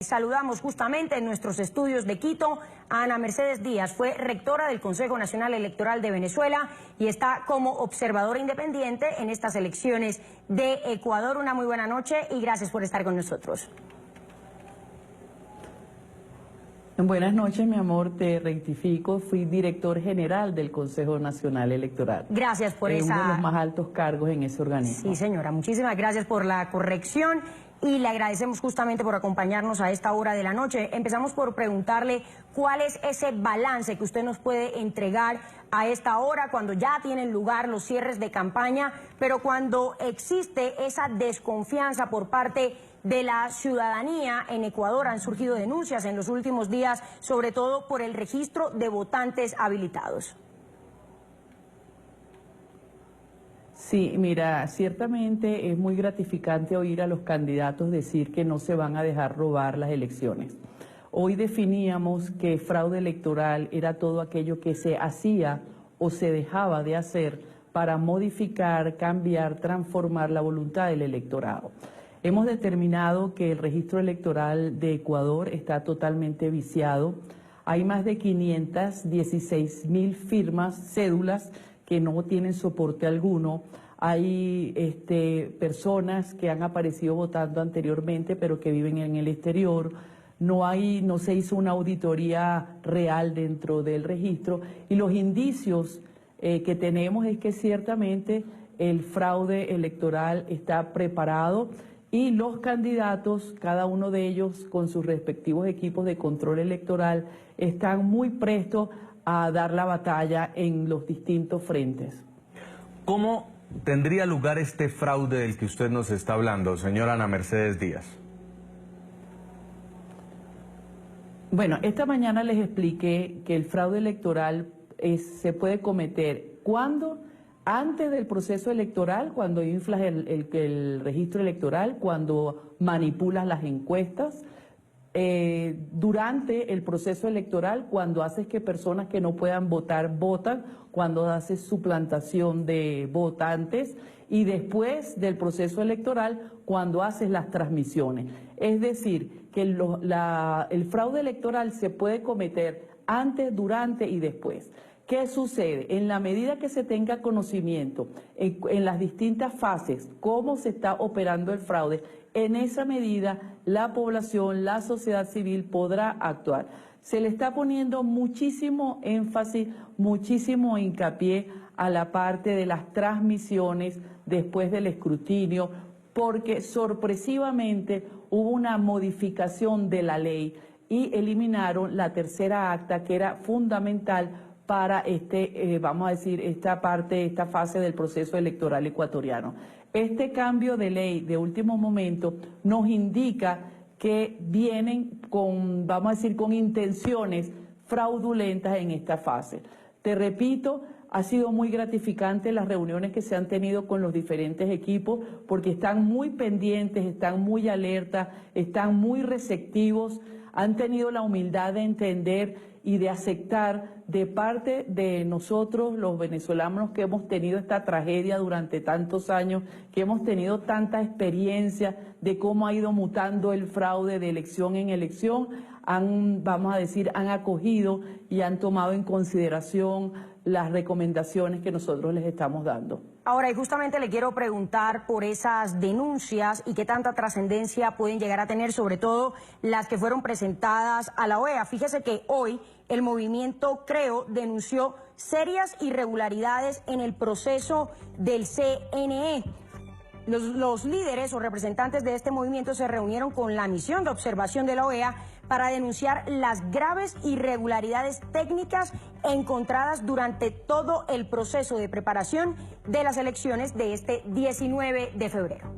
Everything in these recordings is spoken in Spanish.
Saludamos justamente en nuestros estudios de Quito a Ana Mercedes Díaz, fue rectora del Consejo Nacional Electoral de Venezuela y está como observadora independiente en estas elecciones de Ecuador. Una muy buena noche y gracias por estar con nosotros. Buenas noches, mi amor, te rectifico, fui director general del Consejo Nacional Electoral. Gracias por esa... uno de los más altos cargos en ese organismo. Sí, señora, muchísimas gracias por la corrección y le agradecemos justamente por acompañarnos a esta hora de la noche. Empezamos por preguntarle cuál es ese balance que usted nos puede entregar a esta hora, cuando ya tienen lugar los cierres de campaña, pero cuando existe esa desconfianza por parte de la ciudadanía en Ecuador. Han surgido denuncias en los últimos días, sobre todo por el registro de votantes habilitados. Sí, mira, ciertamente es muy gratificante oír a los candidatos decir que no se van a dejar robar las elecciones. Hoy definíamos que fraude electoral era todo aquello que se hacía o se dejaba de hacer para modificar, cambiar, transformar la voluntad del electorado. Hemos determinado que el registro electoral de Ecuador está totalmente viciado. Hay más de 516.000 firmas, cédulas, que no tienen soporte alguno. Hay personas que han aparecido votando anteriormente, pero que viven en el exterior. No se hizo una auditoría real dentro del registro. Y los indicios que tenemos es que ciertamente el fraude electoral está preparado. Y los candidatos, cada uno de ellos con sus respectivos equipos de control electoral, están muy prestos a dar la batalla en los distintos frentes. ¿Cómo tendría lugar este fraude del que usted nos está hablando, señora Ana Mercedes Díaz? Bueno, esta mañana les expliqué que el fraude electoral se puede cometer cuando... Antes del proceso electoral, cuando inflas el registro electoral, cuando manipulas las encuestas, durante el proceso electoral, cuando haces que personas que no puedan votar, votan, cuando haces suplantación de votantes, y después del proceso electoral, cuando haces las transmisiones. Es decir, que el fraude electoral se puede cometer antes, durante y después. ¿Qué sucede? En la medida que se tenga conocimiento en las distintas fases, cómo se está operando el fraude, en esa medida la población, la sociedad civil podrá actuar. Se le está poniendo muchísimo énfasis, muchísimo hincapié a la parte de las transmisiones después del escrutinio, porque sorpresivamente hubo una modificación de la ley y eliminaron la tercera acta, que era fundamental para esta fase del proceso electoral ecuatoriano. Este cambio de ley de último momento nos indica que vienen con intenciones fraudulentas en esta fase. Te repito, ha sido muy gratificante las reuniones que se han tenido con los diferentes equipos, porque están muy pendientes, están muy alertas, están muy receptivos, han tenido la humildad de entender y de aceptar de parte de nosotros, los venezolanos, que hemos tenido esta tragedia durante tantos años, que hemos tenido tanta experiencia de cómo ha ido mutando el fraude de elección en elección, han acogido y han tomado en consideración las recomendaciones que nosotros les estamos dando. Ahora, y justamente le quiero preguntar por esas denuncias y qué tanta trascendencia pueden llegar a tener, sobre todo las que fueron presentadas a la OEA. Fíjese que hoy el movimiento Creo denunció serias irregularidades en el proceso del CNE. Los líderes o representantes de este movimiento se reunieron con la misión de observación de la OEA para denunciar las graves irregularidades técnicas encontradas durante todo el proceso de preparación de las elecciones de este 19 de febrero.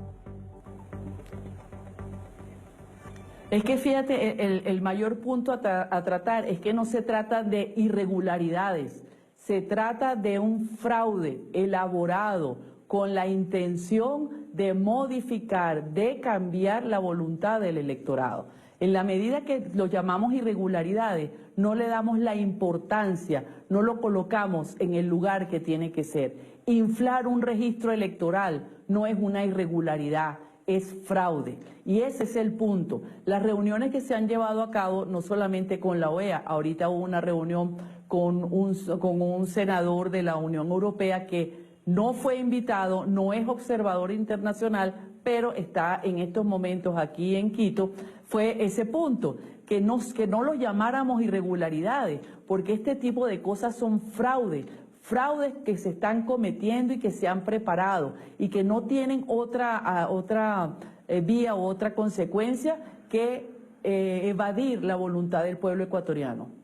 Es que fíjate, el mayor punto a tratar es que no se trata de irregularidades, se trata de un fraude elaborado con la intención de modificar, de cambiar la voluntad del electorado. En la medida que lo llamamos irregularidades, no le damos la importancia, no lo colocamos en el lugar que tiene que ser. Inflar un registro electoral no es una irregularidad, es fraude. Y ese es el punto. Las reuniones que se han llevado a cabo, no solamente con la OEA, ahorita hubo una reunión con un senador de la Unión Europea que no fue invitado, no es observador internacional, pero está en estos momentos aquí en Quito, fue ese punto, que no lo llamáramos irregularidades, porque este tipo de cosas son fraudes que se están cometiendo y que se han preparado y que no tienen otra vía u otra consecuencia que evadir la voluntad del pueblo ecuatoriano.